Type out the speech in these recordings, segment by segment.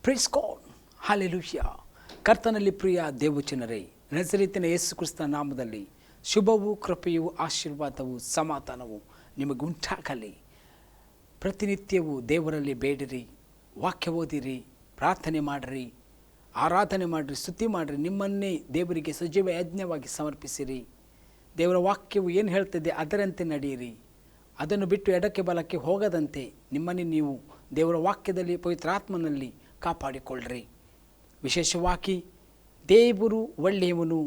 Praise God, hallelujah. ಕರ್ತನಲ್ಲಿ ಪ್ರಿಯ ದೇವಜನರೇ, ನಜರೇತಿನ ಯೇಸು ಕ್ರಿಸ್ತನ ನಾಮದಲ್ಲಿ ಶುಭವೂ ಕೃಪೆಯೂ ಆಶೀರ್ವಾದವೂ ಸಮಾಧಾನವೂ ನಿಮಗುಂಟಾಗಲಿ. ಪ್ರತಿನಿತ್ಯವೂ ದೇವರಲ್ಲಿ ಬೇಡಿರಿ, ವಾಕ್ಯ ಓದಿರಿ, ಪ್ರಾರ್ಥನೆ ಮಾಡಿರಿ, ಆರಾಧನೆ ಮಾಡಿರಿ, ಸ್ತುತಿ ಮಾಡಿರಿ, ನಿಮ್ಮನ್ನೇ ದೇವರಿಗೆ ಸಜೀವ ಯಜ್ಞವಾಗಿ ಸಮರ್ಪಿಸಿರಿ. ದೇವರ ವಾಕ್ಯವು ಏನು ಹೇಳ್ತದೆ ಅದರಂತೆ ನಡೆಯಿರಿ. ಅದನ್ನು ಬಿಟ್ಟು ಎಡಕ್ಕೆ ಬಲಕ್ಕೆ ಹೋಗದಂತೆ ನಿಮ್ಮನ್ನೇ ನೀವು ದೇವರ ವಾಕ್ಯದಲ್ಲಿ ಪವಿತ್ರಾತ್ಮನಲ್ಲಿ ಕಾಪಾಡಿಕೊಳ್ಳ್ರಿ. ವಿಶೇಷವಾಗಿ ದೇವರು ಒಳ್ಳೆಯವನು,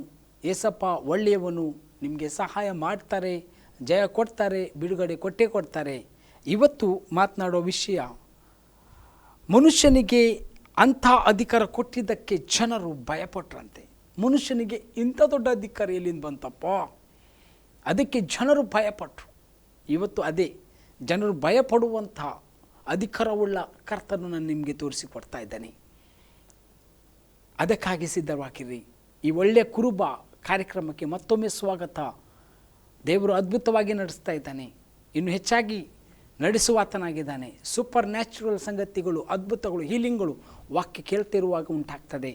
ಏಸಪ್ಪ ಒಳ್ಳೆಯವನು, ನಿಮಗೆ ಸಹಾಯ ಮಾಡ್ತಾರೆ, ಜಯ ಕೊಡ್ತಾರೆ, ಬಿಡುಗಡೆ ಕೊಟ್ಟೇ ಕೊಡ್ತಾರೆ. ಇವತ್ತು ಮಾತನಾಡೋ ವಿಷಯ, ಮನುಷ್ಯನಿಗೆ ಅಂಥ ಅಧಿಕಾರ ಕೊಟ್ಟಿದ್ದಕ್ಕೆ ಜನರು ಭಯಪಟ್ರಂತೆ. ಮನುಷ್ಯನಿಗೆ ಇಂಥ ದೊಡ್ಡ ಅಧಿಕಾರ ಎಲ್ಲಿಂದ ಬಂತಪ್ಪ, ಅದಕ್ಕೆ ಜನರು ಭಯಪಟ್ಟರು. ಇವತ್ತು ಅದೇ ಜನರು ಭಯಪಡುವಂಥ ಅಧಿಕಾರವುಳ್ಳ ಕರ್ತನು ನಾನು ನಿಮಗೆ ತೋರಿಸಿಕೊಡ್ತಾ ಇದ್ದೇನೆ. ಅದಕ್ಕಾಗಿ ಸಿದ್ಧವಾಗಿರಿ. ಈ ಒಳ್ಳೆಯ ಕುರುಬ ಕಾರ್ಯಕ್ರಮಕ್ಕೆ ಮತ್ತೊಮ್ಮೆ ಸ್ವಾಗತ. ದೇವರು ಅದ್ಭುತವಾಗಿ ನಡೆಸ್ತಾ ಇದ್ದಾನೆ, ಇನ್ನು ಹೆಚ್ಚಾಗಿ ನಡೆಸುವಾತನಾಗಿದ್ದಾನೆ. ಸೂಪರ್ ನ್ಯಾಚುರಲ್ ಸಂಗತಿಗಳು, ಅದ್ಭುತಗಳು, ಹೀಲಿಂಗ್ಗಳು ವಾಕ್ಯ ಕೇಳ್ತಿರುವಾಗ ಉಂಟಾಗ್ತದೆ.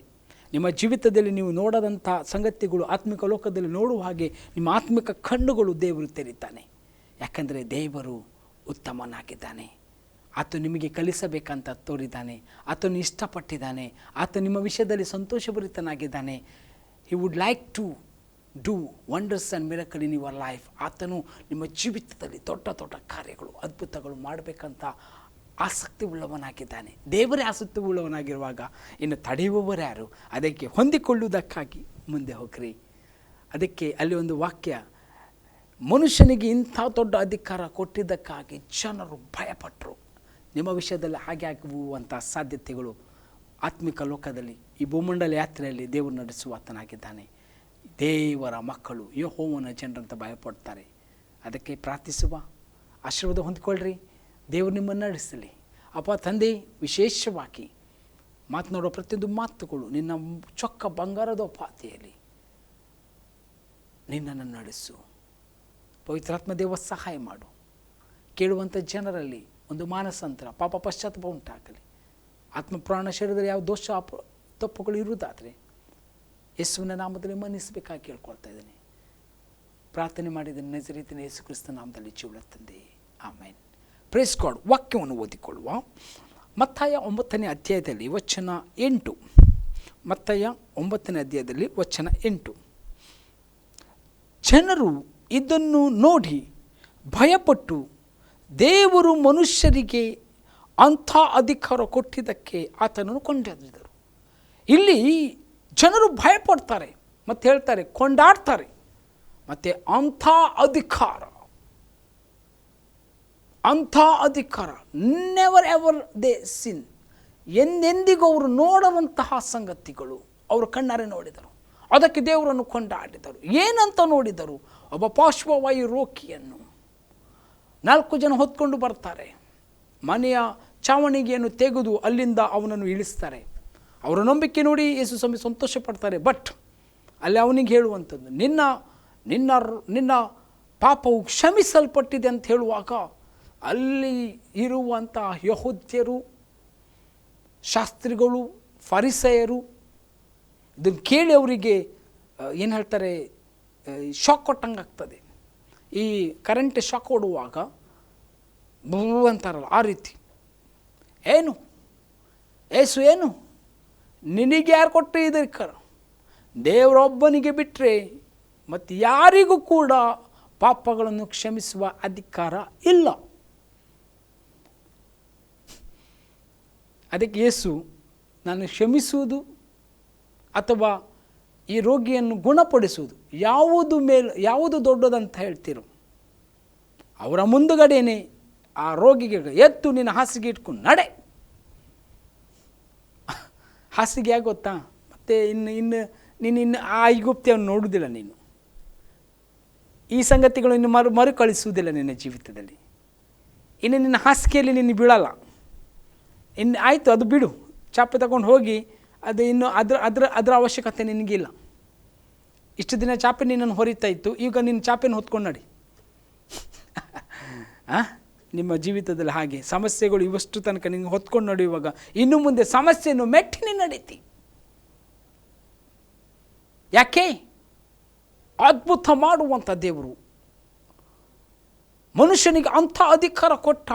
ನಿಮ್ಮ ಜೀವಿತದಲ್ಲಿ ನೀವು ನೋಡದಂಥ ಸಂಗತಿಗಳು ಆತ್ಮಿಕ ಲೋಕದಲ್ಲಿ ನೋಡುವ ಹಾಗೆ ನಿಮ್ಮ ಆತ್ಮಿಕ ಕಣ್ಣುಗಳು ದೇವರು ತೆರೀತಾನೆ. ಯಾಕಂದರೆ ದೇವರು ಉತ್ತಮನಾಗಿದ್ದಾನೆ. ಆತ ನಿಮಗೆ ಕಲಿಸಬೇಕಂತ ತೋರಿದ್ದಾನೆ, ಆತನು ಇಷ್ಟಪಟ್ಟಿದ್ದಾನೆ, ಆತ ನಿಮ್ಮ ವಿಷಯದಲ್ಲಿ ಸಂತೋಷಭರಿತನಾಗಿದ್ದಾನೆ. He would like to do wonders and miracle in your life. ಆತನು ನಿಮ್ಮ ಜೀವಿತದಲ್ಲಿ ದೊಡ್ಡ ದೊಡ್ಡ ಕಾರ್ಯಗಳು, ಅದ್ಭುತಗಳು ಮಾಡಬೇಕಂತ ಆಸಕ್ತಿ ಉಳ್ಳವನಾಗಿದ್ದಾನೆ. ದೇವರೇ ಆಸಕ್ತಿ ಉಳ್ಳವನಾಗಿರುವಾಗ ಇನ್ನು ತಡೆಯುವವರು ಯಾರು? ಅದಕ್ಕೆ ಹೊಂದಿಕೊಳ್ಳುವುದಕ್ಕಾಗಿ ಮುಂದೆ ಹೋಗ್ರಿ. ಅದಕ್ಕೆ ಅಲ್ಲಿ ಒಂದು ವಾಕ್ಯ, ಮನುಷ್ಯನಿಗೆ ಇಂಥ ದೊಡ್ಡ ಅಧಿಕಾರ ಕೊಟ್ಟಿದ್ದಕ್ಕಾಗಿ ಜನರು ಭಯಪಟ್ಟರು. ನಿಮ್ಮ ವಿಷಯದಲ್ಲಿ ಹಾಗೆ ಆಗುವಂಥ ಸಾಧ್ಯತೆಗಳು ಆತ್ಮಿಕ ಲೋಕದಲ್ಲಿ ಈ ಭೂಮಂಡಲ ಯಾತ್ರೆಯಲ್ಲಿ ದೇವರು ನಡೆಸುವಾತನಾಗಿದ್ದಾನೆ. ದೇವರ ಮಕ್ಕಳು ಯೆಹೋವನ ಜನರಂತ ಭಯಪಡ್ತಾರೆ. ಅದಕ್ಕೆ ಪ್ರಾರ್ಥಿಸುವ, ಆಶೀರ್ವಾದ ಹೊಂದಿಕೊಳ್ಳ್ರಿ. ದೇವರು ನಿಮ್ಮನ್ನು ನಡೆಸಲಿ. ಅಪ್ಪ ತಂದೆ, ವಿಶೇಷವಾಗಿ ಮಾತನಾಡೋ ಪ್ರತಿಯೊಂದು ಮಾತುಗಳು ನಿನ್ನ ಚೊಕ್ಕ ಬಂಗಾರದ ಪಾತೆಯಲ್ಲಿ ನಿನ್ನನ್ನು ನಡೆಸು. ಪವಿತ್ರಾತ್ಮ ದೇವ ಸಹಾಯ ಮಾಡು. ಕೇಳುವಂಥ ಜನರಲ್ಲಿ ಒಂದು ಮಾನಸಾಂತರ, ಪಾಪ ಪಶ್ಚಾತ್ತಾಪ ಉಂಟಾಗಲಿ. ಆತ್ಮ ಪ್ರಾಣ ಶರೀರದಲ್ಲಿ ಯಾವ ದೋಷ ತಪ್ಪುಗಳು ಇರುವುದಾದರೆ ಯೇಸುವಿನ ನಾಮದಲ್ಲಿ ಮನ್ನಿಸಬೇಕಾಗಿ ಕೇಳ್ಕೊಳ್ತಾ ಇದ್ದೇನೆ. ಪ್ರಾರ್ಥನೆ ಮಾಡಿದ್ದೇನೆ ನಜರೇತಿನ ಯೇಸು ಕ್ರಿಸ್ತನ ನಾಮದಲ್ಲಿ, ಜೀವಳ ತಂದೆ, ಆಮೇನ್. Praise God. ವಾಕ್ಯವನ್ನು ಓದಿಕೊಳ್ಳುವ. ಮತ್ತಾಯ 9ನೇ ಅಧ್ಯಾಯದಲ್ಲಿ ವಚನ 8. ಮತ್ತಾಯ 9ನೇ ಅಧ್ಯಾಯದಲ್ಲಿ ವಚನ 8. ಜನರು ಇದನ್ನು ನೋಡಿ ಭಯಪಟ್ಟು ದೇವರು ಮನುಷ್ಯರಿಗೆ ಅಂಥ ಅಧಿಕಾರ ಕೊಟ್ಟಿದ್ದಕ್ಕೆ ಆತನನ್ನು ಕೊಂಡಾಡಿದರು. ಇಲ್ಲಿ ಜನರು ಭಯಪಡ್ತಾರೆ ಮತ್ತು ಹೇಳ್ತಾರೆ, ಕೊಂಡಾಡ್ತಾರೆ. ಮತ್ತು ಅಂಥ ಅಧಿಕಾರ ನೆವರ್ ಎವರ್ ದೇ ಸಿನ್, ಎಂದೆಂದಿಗೂ ಅವರು ನೋಡುವಂತಹ ಸಂಗತಿಗಳು ಅವರು ಕಣ್ಣಾರೆ ನೋಡಿದರು. ಅದಕ್ಕೆ ದೇವರನ್ನು ಕೊಂಡಾಡಿದರು. ಏನಂತ ನೋಡಿದರು? ಒಬ್ಬ ಪಾರ್ಶ್ವವಾಯು ರೋಗಿಯನ್ನು 4 ಜನ ಹೊತ್ಕೊಂಡು ಬರ್ತಾರೆ. ಮನೆಯ ಚಾವಣಿಗೆಯನ್ನು ತೆಗೆದು ಅಲ್ಲಿಂದ ಅವನನ್ನು ಇಳಿಸ್ತಾರೆ. ಅವರ ನಂಬಿಕೆ ನೋಡಿ ಯೇಸು ಸ್ವಾಮಿ ಸಂತೋಷ ಪಡ್ತಾರೆ. ಬಟ್ ಅಲ್ಲಿ ಅವನಿಗೆ ಹೇಳುವಂಥದ್ದು, ನಿನ್ನ ಪಾಪವು ಕ್ಷಮಿಸಲ್ಪಟ್ಟಿದೆ ಅಂತ ಹೇಳುವಾಗ ಅಲ್ಲಿ ಇರುವಂಥ ಯಹೂದ್ಯರು, ಶಾಸ್ತ್ರಿಗಳು, ಫರಿಸಾಯರು ಇದನ್ನು ಕೇಳಿ ಅವರಿಗೆ ಏನು ಹೇಳ್ತಾರೆ, ಶಾಕ್ ಕೊಟ್ಟಂಗೆ ಆಗ್ತದೆ. ಈ ಕರೆಂಟ್ ಶಾಕ್ ಕೊಡುವಾಗ ಬೂ ಅಂತಾರಲ್ಲ, ಆ ರೀತಿ. ಏನು ಏಸು ಏನು ನಿನಗೆ ಯಾರು ಕೊಟ್ಟರೆ ಇದಕ್ಕೆ? ದೇವರೊಬ್ಬನಿಗೆ ಬಿಟ್ಟರೆ ಮತ್ತು ಯಾರಿಗೂ ಕೂಡ ಪಾಪಗಳನ್ನು ಕ್ಷಮಿಸುವ ಅಧಿಕಾರ ಇಲ್ಲ. ಅದಕ್ಕೆ ಯೇಸು, ನಾನು ಕ್ಷಮಿಸುವುದು ಅಥವಾ ಈ ರೋಗಿಯನ್ನು ಗುಣಪಡಿಸುವುದು ಯಾವುದು ದೊಡ್ಡದಂತ ಹೇಳ್ತಿರೋ, ಅವರ ಮುಂದುಗಡೆಯೇ ಆ ರೋಗಿಗೆ ಎತ್ತು ನಿನ್ನ ಹಾಸಿಗೆ ಇಟ್ಕೊಂಡು ನಡೆ. ಹಾಸಿಗೆ ಯಾಕೆ ಗೊತ್ತಾ? ಮತ್ತು ನೀನು ಆ ಐಗುಪ್ತಿಯನ್ನು ನೋಡುವುದಿಲ್ಲ, ನೀನು ಈ ಸಂಗತಿಗಳನ್ನು ಮರುಕಳಿಸುವುದಿಲ್ಲ ನಿನ್ನ ಜೀವಿತದಲ್ಲಿ. ಇನ್ನು ನಿನ್ನ ಹಾಸಿಗೆಯಲ್ಲಿ ನೀನು ಬೀಳಲ್ಲ. ಇನ್ನು ಆಯಿತು, ಅದು ಬಿಡು, ಚಾಪೆ ತಗೊಂಡು ಹೋಗಿ, ಅದು ಇನ್ನು ಅದರ ಅವಶ್ಯಕತೆ ನಿನಗಿಲ್ಲ. ಇಷ್ಟು ದಿನ ಚಾಪೆ ನಿನ್ನನ್ನು ಹೊರಿತಾ ಇತ್ತು, ಈಗ ನಿನ್ನ ಚಾಪೆನ ಹೊತ್ಕೊಂಡು ನಡಿ. ನಿಮ್ಮ ಜೀವಿತದಲ್ಲಿ ಹಾಗೆ ಸಮಸ್ಯೆಗಳು ಇವಷ್ಟು ತನಕ ನಿಮಗೆ ಹೊತ್ಕೊಂಡು ನಡೆಯುವಾಗ ಇನ್ನು ಮುಂದೆ ಸಮಸ್ಯೆಯನ್ನು ಮೆಟ್ಟಿನಿ ನಡೀತಿ. ಯಾಕೆ? ಅದ್ಭುತ ಮಾಡುವಂಥ ದೇವರು, ಮನುಷ್ಯನಿಗೆ ಅಂಥ ಅಧಿಕಾರ ಕೊಟ್ಟ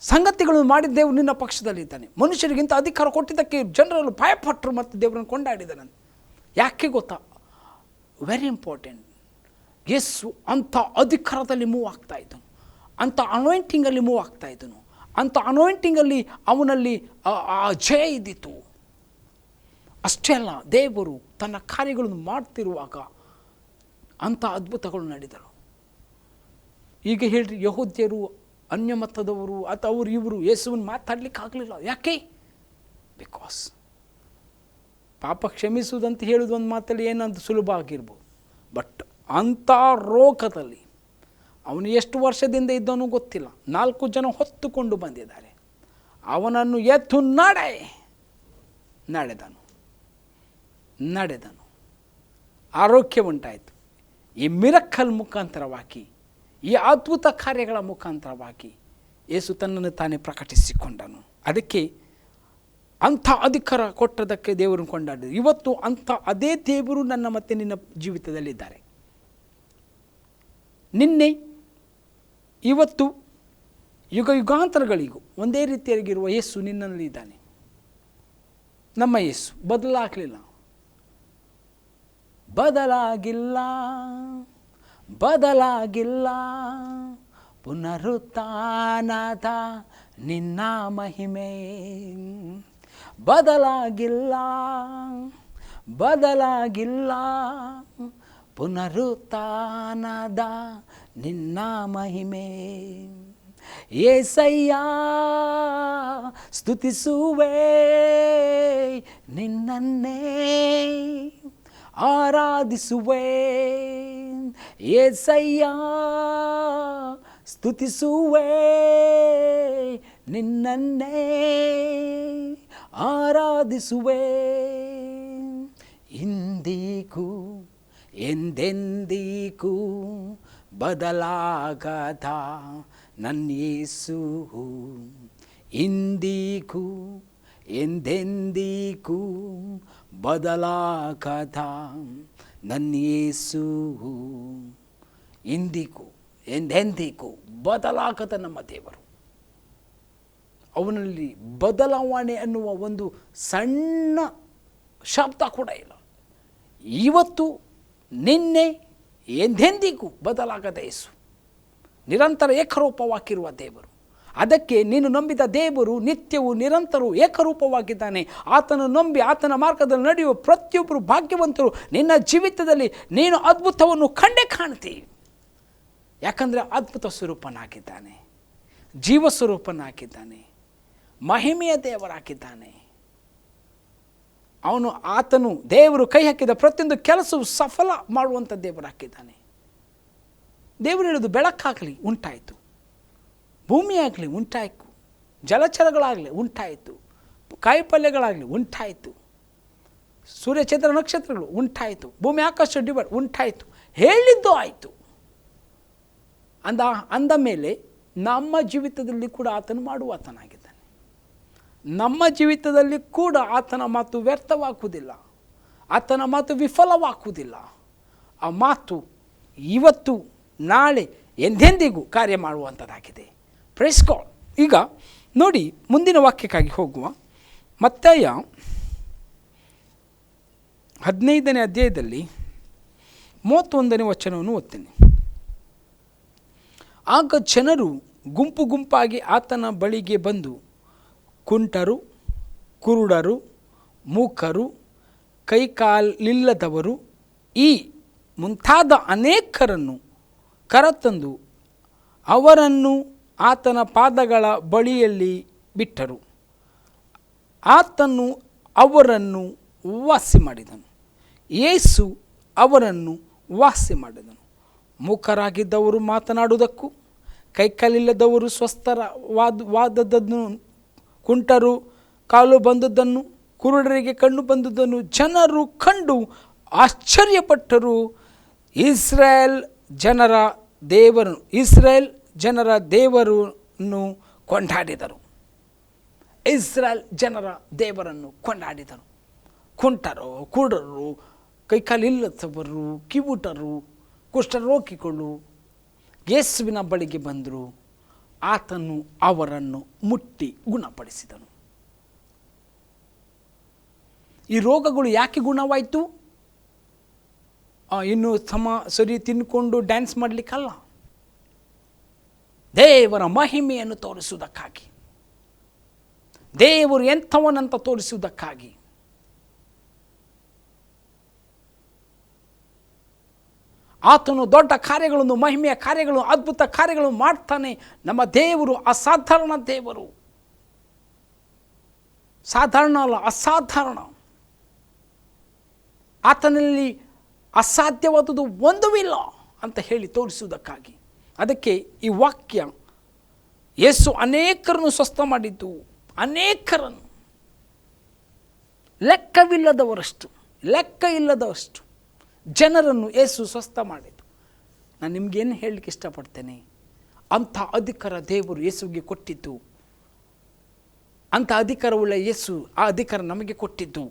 ಸಂಗತಿಗಳನ್ನು ಮಾಡಿದ ದೇವರು ನಿನ್ನ ಪಕ್ಷದಲ್ಲಿದ್ದಾನೆ. ಮನುಷ್ಯರಿಗಿಂತ ಅಧಿಕಾರ ಕೊಟ್ಟಿದ್ದಕ್ಕೆ ಜನರನ್ನು ಭಯಪಟ್ಟರು ಮತ್ತು ದೇವರನ್ನು ಕೊಂಡಾಡಿದನಂತೆ. ಯಾಕೆ ಗೊತ್ತಾ? Very important. ಯೇಸು ಅಂಥ ಅಧಿಕಾರದಲ್ಲಿ ಮೂವ್ ಆಗ್ತಾ ಇದ್ದನು, ಅಂಥ ಅನಾಯಿಂಟಿಂಗಲ್ಲಿ ಮೂವ್ ಆಗ್ತಾ ಇದ್ದನು, ಅಂಥ ಅನಾಯಿಂಟಿಂಗಲ್ಲಿ ಅವನಲ್ಲಿ ಜಯ ಇದ್ದಿತು. ಅಷ್ಟೇ ಅಲ್ಲ, ದೇವರು ತನ್ನ ಕಾರ್ಯಗಳನ್ನು ಮಾಡ್ತಿರುವಾಗ ಅಂಥ ಅದ್ಭುತಗಳು ನಡೆದರು. ಈಗ ಹೇಳ್ರಿ, ಯಹೂದ್ಯರು, ಅನ್ಯಮತದವರು ಅಥವಾ ಅವರು ಇವರು ಯೇಸುವನ್ನು ಮಾತಾಡ್ಲಿಕ್ಕೆ ಆಗಲಿಲ್ಲ. ಯಾಕೆ? ಬಿಕಾಸ್ ಪಾಪ ಕ್ಷಮಿಸುವುದಂತ ಹೇಳೋದು ಒಂದು ಮಾತಲ್ಲಿ ಏನಂತ ಸುಲಭ ಆಗಿರ್ಬೋದು, ಬಟ್ ಅಂಥ ರೋಗದಲ್ಲಿ ಅವನು ಎಷ್ಟು ವರ್ಷದಿಂದ ಇದ್ದವನು ಗೊತ್ತಿಲ್ಲ. 4 ಜನ ಹೊತ್ತುಕೊಂಡು ಬಂದಿದ್ದಾರೆ. ಅವನನ್ನು ಎತ್ತು ನಡೆದನು, ಆರೋಗ್ಯ ಉಂಟಾಯಿತು. ಈ ಮಿರಕಲ್ ಮುಖಾಂತರವಾಗಿ, ಈ ಅದ್ಭುತ ಕಾರ್ಯಗಳ ಮುಖಾಂತರವಾಗಿ ಯೇಸು ತನ್ನನ್ನು ತಾನೇ ಪ್ರಕಟಿಸಿಕೊಂಡನು. ಅದಕ್ಕೆ ಅಂಥ ಅಧಿಕಾರ ಕೊಟ್ಟದಕ್ಕೆ ದೇವರನ್ನು ಕೊಂಡಾಡಿದರು. ಇವತ್ತು ಅಂಥ ಅದೇ ದೇವರು ನನ್ನ ಮತ್ತು ನಿನ್ನ ಜೀವಿತದಲ್ಲಿದ್ದಾರೆ. ನಿನ್ನೆ, ಇವತ್ತು, ಯುಗಾಂತರಗಳಿಗೂ ಒಂದೇ ರೀತಿಯಾಗಿರುವ ಯೇಸು ನಿನ್ನಲ್ಲಿ ಇದ್ದಾನೆ. ನಮ್ಮ ಯೇಸು ಬದಲಾಗಿಲ್ಲ. ಪುನರುತ್ಥಾನದ ನಿನ್ನ ಮಹಿಮೆ ಬದಲಾಗಿಲ್ಲ. ಪುನರುತ್ಥಾನದ ನಿನ್ನ ಮಹಿಮೆ. ಏಸಯ್ಯ ಸ್ತುತಿಸುವೆ ನಿನ್ನನ್ನೇ, ಆರಾಧಿಸುವೆ. ಏಸಯ್ಯ ಸ್ತುತಿಸುವೆ ನಿನ್ನನ್ನೇ, ಆರಾಧಿಸುವೆ. ಇಂದಿಗೂ ಎಂದೆಂದಿಗೂ ಬದಲಾಗದ ನನ್ನ ಯೇಸು, ಇಂದಿಗೂ ಎಂದೆಂದಿಗೂ ಬದಲಾಗದ ನನ್ನ ಯೇಸು, ಇಂದಿಗೂ ಎಂದೆಂದಿಗೂ ಬದಲಾಗದ ನಮ್ಮ ದೇವರು. ಅವನಲ್ಲಿ ಬದಲಾವಣೆ ಅನ್ನುವ ಒಂದು ಸಣ್ಣ ಶಬ್ದ ಕೂಡ ಇಲ್ಲ. ಇವತ್ತು, ನಿನ್ನೆ, ಎಂದೆಂದಿಗೂ ಬದಲಾಗದ ಯೇಸು, ನಿರಂತರ ಏಕರೂಪವಾಗಿರುವ ದೇವರು. ಅದಕ್ಕೆ ನೀನು ನಂಬಿದ ದೇವರು ನಿತ್ಯವೂ ನಿರಂತರವೂ ಏಕರೂಪವಾಗಿದ್ದಾನೆ. ಆತನ ನಂಬಿ ಆತನ ಮಾರ್ಗದಲ್ಲಿ ನಡೆಯುವ ಪ್ರತಿಯೊಬ್ಬರು ಭಾಗ್ಯವಂತರು. ನಿನ್ನ ಜೀವಿತದಲ್ಲಿ ನೀನು ಅದ್ಭುತವನ್ನು ಕಂಡೇ ಕಾಣ್ತೀವಿ. ಯಾಕಂದರೆ ಅದ್ಭುತ ಸ್ವರೂಪನಾಗಿದ್ದಾನೆ, ಜೀವ ಸ್ವರೂಪನಾಗಿದ್ದಾನೆ, ಮಹಿಮೆಯ ದೇವರಾಗಿದ್ದಾನೆ. ಆತನು ದೇವರು ಕೈ ಹಾಕಿದ ಪ್ರತಿಯೊಂದು ಕೆಲಸವು ಸಫಲ ಮಾಡುವಂಥ ದೇವರಾಗಿದ್ದಾನೆ. ದೇವರು ಹೇಳೋದು ಬೆಳಕಾಗಲಿ ಉಂಟಾಯಿತು, ಭೂಮಿಯಾಗಲಿ ಉಂಟಾಯಿತು, ಜಲಚರಗಳಾಗಲಿ ಉಂಟಾಯಿತು, ಕಾಯಿಪಲ್ಯಗಳಾಗಲಿ ಉಂಟಾಯಿತು, ಸೂರ್ಯಚಂದ್ರ ನಕ್ಷತ್ರಗಳು ಉಂಟಾಯಿತು, ಭೂಮಿ ಆಕಾಶ ಡಿವೈಡ್ ಉಂಟಾಯಿತು, ಹೇಳಿದ್ದು ಆಯಿತು. ಅಂದ ಮೇಲೆ ನಮ್ಮ ಜೀವಿತದಲ್ಲಿ ಕೂಡ ಆತನು ಮಾಡುವಾತನಾಗಿದ್ದಾನೆ. ನಮ್ಮ ಜೀವಿತದಲ್ಲಿ ಕೂಡ ಆತನ ಮಾತು ವ್ಯರ್ಥವಾಗುವುದಿಲ್ಲ, ಆತನ ಮಾತು ವಿಫಲವಾಗುವುದಿಲ್ಲ. ಆ ಮಾತು ಇವತ್ತು, ನಾಳೆ, ಎಂದೆಂದಿಗೂ ಕಾರ್ಯ ಮಾಡುವಂಥದ್ದಾಗಿದೆ. Praise God. ಈಗ ನೋಡಿ, ಮುಂದಿನ ವಾಕ್ಯಕ್ಕಾಗಿ ಹೋಗುವ. ಮತ್ತಾಯ 15ನೇ ಅಧ್ಯಾಯದಲ್ಲಿ 31ನೇ ವಚನವನ್ನು ಓದ್ತೇನೆ. ಆಗ ಜನರು ಗುಂಪು ಗುಂಪಾಗಿ ಆತನ ಬಳಿಗೆ ಬಂದು ಕುಂಟರು, ಕುರುಡರು, ಮೂಕರು, ಕೈಕಾಲಿಲ್ಲದವರು ಈ ಮುಂತಾದ ಅನೇಕರನ್ನು ಕರೆತಂದು ಅವರನ್ನು ಆತನ ಪಾದಗಳ ಬಳಿಯಲ್ಲಿ ಬಿಟ್ಟರು. ಆತನು ಅವರನ್ನು ವಾಸಿ ಮಾಡಿದನು. ಯೇಸು ಅವರನ್ನು ವಾಸಿ ಮಾಡಿದನು. ಮೂಕರಾಗಿದ್ದವರು ಮಾತನಾಡುವುದಕ್ಕೂ, ಕೈಕಾಲಿಲ್ಲದವರು ಸ್ವಸ್ಥವಾದದ್ದನ್ನು, ಕುಂಟರು ಕಾಲು ಬಂದದ್ದನ್ನು, ಕುರುಡರಿಗೆ ಕಣ್ಣು ಬಂದದ್ದನ್ನು ಜನರು ಕಂಡು ಆಶ್ಚರ್ಯಪಟ್ಟರು. ಇಸ್ರಾಯೇಲ್ ಜನರ ದೇವರನ್ನು ಕೊಂಡಾಡಿದರು. ಇಸ್ರಾಯೇಲ್ ಜನರ ದೇವರನ್ನು ಕೊಂಡಾಡಿದರು. ಕುಂಟರು, ಕುರುಡರು, ಕೈಕಾಲಿಲ್ಲದವರು, ಕಿವುಟರು, ಕುಷ್ಠರೋಗಿಗಳು ಯೇಸುವಿನ ಬಳಿಗೆ ಬಂದರು. ಆತನು ಅವರನ್ನು ಮುಟ್ಟಿ ಗುಣಪಡಿಸಿದನು. ಈ ರೋಗಗಳು ಯಾಕೆ ಗುಣವಾಯಿತು? ಇನ್ನು ಸರಿ ತಿನ್ಕೊಂಡು ಡ್ಯಾನ್ಸ್ ಮಾಡಲಿಕ್ಕಲ್ಲ, ದೇವರ ಮಹಿಮೆಯನ್ನು ತೋರಿಸುವುದಕ್ಕಾಗಿ, ದೇವರು ಎಂಥವನಂತ ತೋರಿಸುವುದಕ್ಕಾಗಿ. ಆತನು ದೊಡ್ಡ ಕಾರ್ಯಗಳನ್ನು, ಮಹಿಮೆಯ ಕಾರ್ಯಗಳನ್ನು, ಅದ್ಭುತ ಕಾರ್ಯಗಳನ್ನು ಮಾಡ್ತಾನೆ. ನಮ್ಮ ದೇವರು ಅಸಾಧಾರಣ ದೇವರು. ಸಾಧಾರಣ ಅಲ್ಲ, ಅಸಾಧಾರಣ. ಆತನಲ್ಲಿ ಅಸಾಧ್ಯವಾದುದು ಒಂದೂ ಇಲ್ಲ ಅಂತ ಹೇಳಿ ತೋರಿಸುವುದಕ್ಕಾಗಿ. ಅದಕ್ಕೆ ಈ ವಾಕ್ಯ, ಯೇಸು ಅನೇಕರನ್ನು ಸ್ವಸ್ಥ ಮಾಡಿದ್ದು, ಅನೇಕರನ್ನು, ಲೆಕ್ಕ ಇಲ್ಲದವಷ್ಟು ಜನರನ್ನು ಯೇಸು ಸ್ವಸ್ಥ ಮಾಡಿದ್ದು. ನಾನು ನಿಮಗೇನು ಹೇಳಲಿಕ್ಕೆ ಇಷ್ಟಪಡ್ತೇನೆ, ಅಂಥ ಅಧಿಕಾರ ದೇವರು ಯೇಸುವಿಗೆ ಕೊಟ್ಟಿದ್ದು, ಅಂಥ ಅಧಿಕಾರವುಳ್ಳ ಯೇಸು ಆ ಅಧಿಕಾರ ನಮಗೆ ಕೊಟ್ಟಿದ್ದು.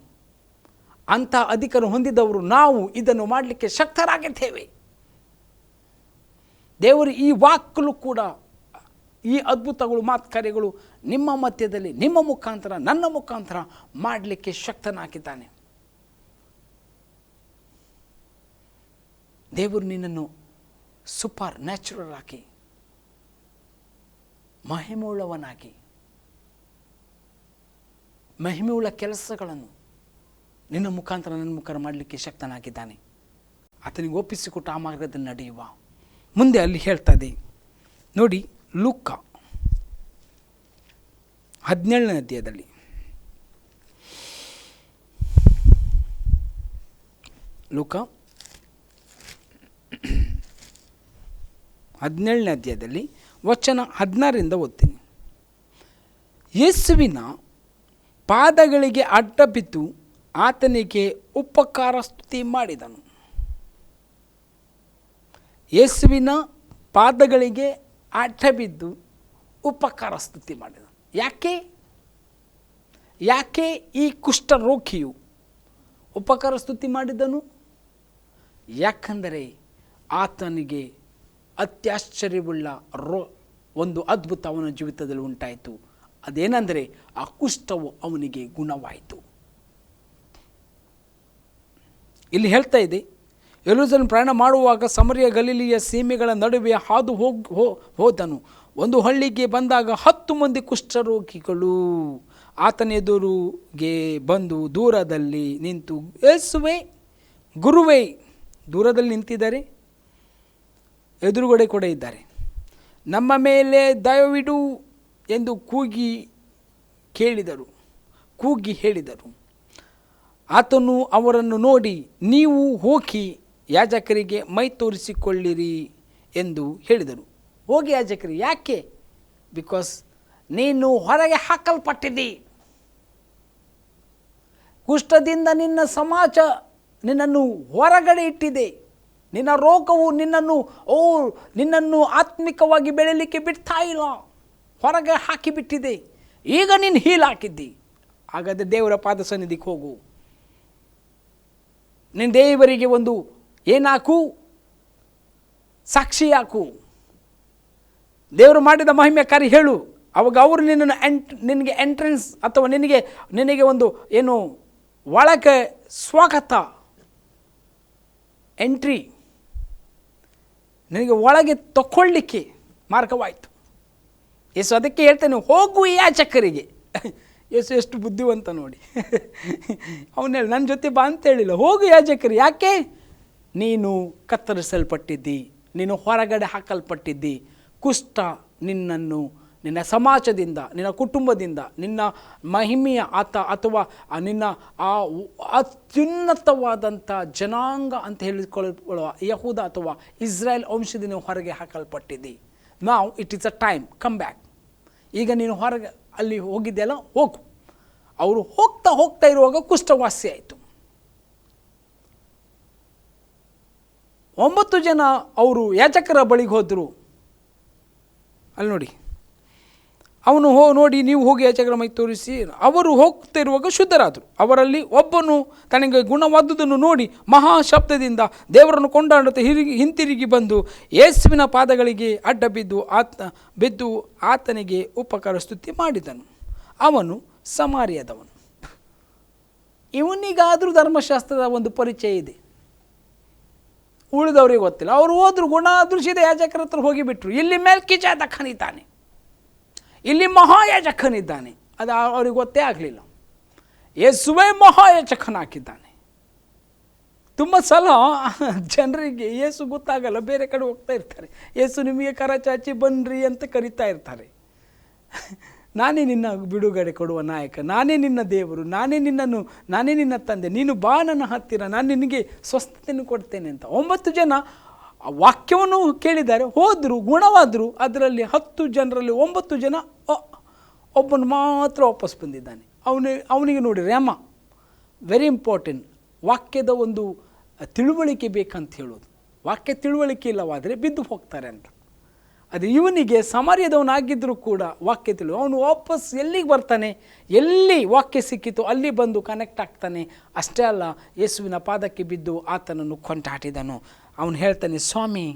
ಅಂಥ ಅಧಿಕಾರ ಹೊಂದಿದವರು ನಾವು ಇದನ್ನು ಮಾಡಲಿಕ್ಕೆ ಶಕ್ತರಾಗಿದ್ದೇವೆ. ದೇವರು ಈ ವಾಕ್ಯಗಳು ಕೂಡ, ಈ ಅದ್ಭುತಗಳು, ಮಾತುಕಾರ್ಯಗಳು ನಿಮ್ಮ ಮಧ್ಯದಲ್ಲಿ, ನಿಮ್ಮ ಮುಖಾಂತರ, ನನ್ನ ಮುಖಾಂತರ ಮಾಡಲಿಕ್ಕೆ ಶಕ್ತನಾಗಿದ್ದಾನೆ. ದೇವರು ನಿನ್ನನ್ನು ಸೂಪರ್ ನ್ಯಾಚುರಲ್ ಆಗಿ, ಮಹಿಮೆಯುಳ್ಳವನಾಗಿ, ಮಹಿಮೆಯುಳ್ಳ ಕೆಲಸಗಳನ್ನು ನಿನ್ನ ಮುಖಾಂತರ, ನನ್ನ ಮುಖಾಂತರ ಮಾಡಲಿಕ್ಕೆ ಶಕ್ತನಾಗಿದ್ದಾನೆ. ಆತನಿಗೆ ಒಪ್ಪಿಸಿಕೊಟ್ಟು ಆ ಮಾರ್ಗದಲ್ಲಿ ನಡೆಯುವ. ಮುಂದೆ ಅಲ್ಲಿ ಹೇಳ್ತದೆ ನೋಡಿ, ಲೂಕ 17ನೇ ಅಧ್ಯಾಯದಲ್ಲಿ, ಲೂಕ 17ನೇ ಅಧ್ಯಾಯದಲ್ಲಿ ವಚನ 16ರಿಂದ ಓದ್ತೀನಿ. ಯೇಸುವಿನ ಪಾದಗಳಿಗೆ ಅಡ್ಡ ಬಿದ್ದು ಆತನಿಗೆ ಉಪಕಾರ ಸ್ತುತಿ ಮಾಡಿದನು. ಯೇಸುವಿನ ಪಾದಗಳಿಗೆ ಅಡ್ಡ ಬಿದ್ದು ಉಪಕಾರ ಸ್ತುತಿ ಮಾಡಿದನು. ಯಾಕೆ ಈ ಕುಷ್ಠರೋಗಿಯು ಉಪಕಾರ ಸ್ತುತಿ ಮಾಡಿದನು? ಯಾಕಂದರೆ ಆತನಿಗೆ ಅತ್ಯಾಶ್ಚರ್ಯವುಳ್ಳ ಒಂದು ಅದ್ಭುತ ಅವನ ಜೀವಿತದಲ್ಲಿ ಉಂಟಾಯಿತು. ಅದೇನೆಂದರೆ ಆ ಕುಷ್ಠವು ಅವನಿಗೆ ಗುಣವಾಯಿತು. ಇಲ್ಲಿ ಹೇಳ್ತಾ ಇದೆ, ಯೆರೂಸಲೇಮ್ ಪ್ರಯಾಣ ಮಾಡುವಾಗ ಸಮರಿಯ ಗಲಿಲಿಯ ಸೀಮೆಗಳ ನಡುವೆ ಹಾದು ಹೋದನು. ಒಂದು ಹಳ್ಳಿಗೆ ಬಂದಾಗ 10 ಮಂದಿ ಕುಷ್ಠರೋಗಿಗಳು ಆತನ ಎದುರಿಗೆ ಬಂದು ದೂರದಲ್ಲಿ ನಿಂತು, ಯೇಸುವೇ, ಗುರುವೇ, ದೂರದಲ್ಲಿ ನಿಂತಿದ್ದಾರೆ, ಎದುರುಗಡೆ ಕೂಡ ಇದ್ದಾರೆ, ನಮ್ಮ ಮೇಲೆ ದಯವಿಡು ಎಂದು ಕೂಗಿ ಹೇಳಿದರು. ಆತನು ಅವರನ್ನು ನೋಡಿ, ನೀವು ಹೋಗಿ ಯಾಜಕರಿಗೆ ಮೈ ತೋರಿಸಿಕೊಳ್ಳಿರಿ ಎಂದು ಹೇಳಿದರು. ಹೋಗಿ ಯಾಜಕರಿಗೆ. ಯಾಕೆ? ಬಿಕಾಸ್ ನೀನು ಹೊರಗೆ ಹಾಕಲ್ಪಟ್ಟಿದ್ದಿ. ಕುಷ್ಠದಿಂದ ನಿನ್ನ ಸಮಾಜ ನಿನ್ನನ್ನು ಹೊರಗಡೆ ಇಟ್ಟಿದೆ. ನಿನ್ನ ರೋಗವು ನಿನ್ನನ್ನು ಆತ್ಮಿಕವಾಗಿ ಬೆಳೀಲಿಕ್ಕೆ ಬಿಡ್ತಾ ಇಲ್ಲ, ಹೊರಗೆ ಹಾಕಿಬಿಟ್ಟಿದೆ. ಈಗ ನೀನು ಹೀಲ್ ಹಾಕಿದ್ದಿ. ಹಾಗಾದರೆ ದೇವರ ಪಾದ ಸನ್ನಿಧಿಗೆ ಹೋಗು. ನೀನು ದೇವರಿಗೆ ಒಂದು ಏನಾಕು, ಸಾಕ್ಷಿ ಹಾಕು. ದೇವರು ಮಾಡಿದ ಮಹಿಮೆ ಕಾರ್ಯ ಹೇಳು. ಅವಾಗ ಅವರು ನಿನಗೆ ಎಂಟ್ರೆನ್ಸ್ ಅಥವಾ ನಿನಗೆ ಒಂದು ಏನು ಒಳಗೆ ಸ್ವಾಗತ, ಎಂಟ್ರಿ, ನಿನಗೆ ಒಳಗೆ ತಗೊಳ್ಳಿಕ್ಕೆ ಮಾರ್ಗವಾಯಿತು. ಯೇಸು ಅದಕ್ಕೆ ಹೇಳ್ತಾನೆ, ಹೋಗು ಯಾಜಕರಿಗೆ. ಯೇಸು ಎಷ್ಟು ಬುದ್ಧಿವಂತ ನೋಡಿ. ಅವನು ಹೇಳಿ, ನನ್ನ ಜೊತೆ ಬಾ ಅಂತ ಹೇಳಿಲ್ಲ, ಹೋಗು ಯಾಜಕರು. ಯಾಕೆ? ನೀನು ಕತ್ತರಿಸಲ್ಪಟ್ಟಿದ್ದಿ, ನೀನು ಹೊರಗಡೆ ಹಾಕಲ್ಪಟ್ಟಿದ್ದಿ. ಕುಷ್ಠ ನಿನ್ನ ಸಮಾಜದಿಂದ, ನಿನ್ನ ಕುಟುಂಬದಿಂದ, ನಿನ್ನ ಮಹಿಮೆಯ ಅಥವಾ ನಿನ್ನ ಆ ಅತ್ಯುನ್ನತವಾದಂಥ ಜನಾಂಗ ಅಂತ ಹೇಳಿಕೊಳ್ಳುವ ಯಹೂದ ಅಥವಾ ಇಸ್ರಾಯೇಲ್ ವಂಶದಿಂದ ಹೊರಗೆ ಹಾಕಲ್ಪಟ್ಟಿದ್ದಿ. ನಾವು it is a time, come back. ಈಗ ನೀನು ಹೊರಗೆ ಅಲ್ಲಿ ಹೋಗಿದ್ದೆಲ್ಲ, ಹೋಗು. ಅವರು ಹೋಗ್ತಾ ಇರುವಾಗ ಕುಷ್ಠವಾಸಿ ಆಯಿತು. 9 ಜನ ಅವರು ಯಾಜಕರ ಬಳಿಗೆ ಹೋದರು. ಅಲ್ಲಿ ನೋಡಿ, ಅವನು ನೋಡಿ ನೀವು ಹೋಗಿ ಯಾಜಕರ ಮೈ ತೋರಿಸಿ. ಅವರು ಹೋಗ್ತಿರುವಾಗ ಶುದ್ಧರಾದರು. ಅವರಲ್ಲಿ ಒಬ್ಬನು ತನಗೆ ಗುಣವಾದುದನ್ನು ನೋಡಿ ಮಹಾಶಬ್ದದಿಂದ ದೇವರನ್ನು ಕೊಂಡಾಡುತ್ತಾ ಹಿಂತಿರುಗಿ ಬಂದು ಯೇಸುವಿನ ಪಾದಗಳಿಗೆ ಅಡ್ಡ ಬಿದ್ದು ಆತನಿಗೆ ಉಪಕಾರ ಸ್ತುತಿ ಮಾಡಿದನು. ಅವನು ಸಮಾರ್ಯದವನು. ಇವನಿಗಾದರೂ ಧರ್ಮಶಾಸ್ತ್ರದ ಒಂದು ಪರಿಚಯ ಇದೆ, ಉಳಿದವ್ರಿಗೆ ಗೊತ್ತಿಲ್ಲ. ಅವರು ಹೋದ್ರು, ಗುಣದೃಶ್ಯದ ಯಾಜಕರ ಹತ್ರ ಹೋಗಿಬಿಟ್ರು. ಇಲ್ಲಿ ಮೆಲ್ಕಿಜೆದೇಕನಿದ್ದಾನೆ, ಇಲ್ಲಿ ಮಹಾಯಾಜಕನಿದ್ದಾನೆ. ಅದು ಅವ್ರಿಗೆ ಗೊತ್ತೇ ಆಗಲಿಲ್ಲ. ಯೇಸುವೇ ಮಹಾಯಾಜಕನಾಗಿದ್ದಾನೆ. ತುಂಬ ಸಲ ಜನರಿಗೆ ಯೇಸು ಗೊತ್ತಾಗಲ್ಲ, ಬೇರೆ ಕಡೆ ಹೋಗ್ತಾ ಇರ್ತಾರೆ. ಯೇಸು ನಿಮಗೆ ಕರ ಚಾಚಿ ಬನ್ನಿರಿ ಅಂತ ಕರಿತಾ ಇರ್ತಾರೆ. ನಾನೇ ನಿನ್ನ ಬಿಡುಗಡೆ ಕೊಡುವ ನಾಯಕ, ನಾನೇ ನಿನ್ನ ದೇವರು, ನಾನೇ ನಿನ್ನ ತಂದೆ, ನೀನು ಬಾ ನನ್ನ ಹತ್ತಿರ, ನಾನು ನಿನಗೆ ಸ್ವಸ್ಥತೆಯನ್ನು ಕೊಡ್ತೇನೆ ಅಂತ. 9 ಜನ ವಾಕ್ಯವನ್ನು ಕೇಳಿದ್ದಾರೆ, ಹೋದರು, ಗುಣವಾದರು. ಅದರಲ್ಲಿ 10 ಜನರಲ್ಲಿ 9 ಜನ ಒಬ್ಬನು ಮಾತ್ರ ವಾಪಸ್ ಬಂದಿದ್ದಾನೆ. ಅವನಿಗೆ ನೋಡಿ ರೇಮ, ವೆರಿ ಇಂಪಾರ್ಟೆಂಟ್. ವಾಕ್ಯದ ಒಂದು ತಿಳುವಳಿಕೆ ಬೇಕಂತ ಹೇಳೋದು. ವಾಕ್ಯ ತಿಳುವಳಿಕೆ ಇಲ್ಲವಾದರೆ ಬಿದ್ದು ಹೋಗ್ತಾರೆ ಅಂತ. ಅದು ಇವನಿಗೆ ಸಮಾರ್ಯದವನಾಗಿದ್ದರೂ ಕೂಡ ವಾಕ್ಯ ಅವನು ವಾಪಸ್ ಎಲ್ಲಿಗೆ ಬರ್ತಾನೆ, ಎಲ್ಲಿ ವಾಕ್ಯ ಸಿಕ್ಕಿತು ಅಲ್ಲಿ ಬಂದು ಕನೆಕ್ಟ್ ಆಗ್ತಾನೆ. ಅಷ್ಟೇ ಅಲ್ಲ, ಯೇಸುವಿನ ಪಾದಕ್ಕೆ ಬಿದ್ದು ಆತನನ್ನು ಕೊಂಡಾಡಿದನು. ಅವನು ಹೇಳ್ತಾನೆ, ಸ್ವಾಮಿ